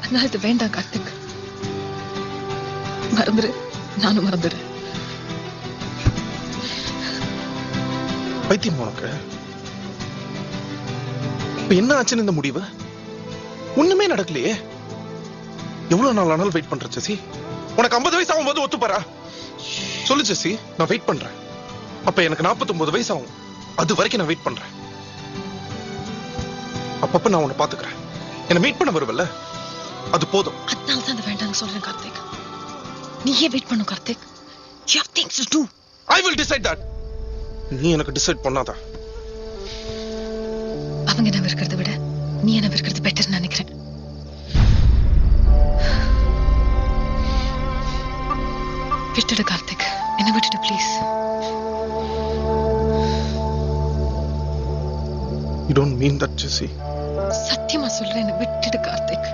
அதனால இது வேண்டாம் கார்த்திக். மறந்துரு, நானும் மறந்துடுறேன். பைத்தியம் உனக்கு. இப்ப என்ன ஆச்சுன்னு இந்த முடிவு? ஒண்ணுமே நடக்கலையே. எவ்வளவு நாள் ஆனாலும் வெயிட் பண்ற ஜெசி. உனக்கு 50 வயசு ஆகும்போது ஒத்துப்பாரா? சொல்லு ஜெசி, நான் வெயிட் பண்றேன். அப்ப எனக்கு 49 வயசு ஆகும். அது வரைக்கும் நான் வெயிட் பண்றேன். அப்பப்ப நான் உன்னை பாத்துக்கிறேன். என்ன மீட் பண்ண வருவல்ல, அது போதும். அதனால தான் அது வேண்டாம்னு சொல்றேன் கார்த்திக். நீயே வெயிட் பண்ணு Karthik. You have things to do. I will decide that. நீ எனக்கு டிசைட் பண்ணாதா? அவங்க என்ன இருக்கிறத விட நீ என்ன இருக்கிறது பெட்டர் நினைக்கிறேன். விட்டுடு கார்த்திக், என்ன விட்டுடு please. You don't mean that, Jesse. சத்தியமா சொல்றேன், என்ன விட்டுடு கார்த்திக்.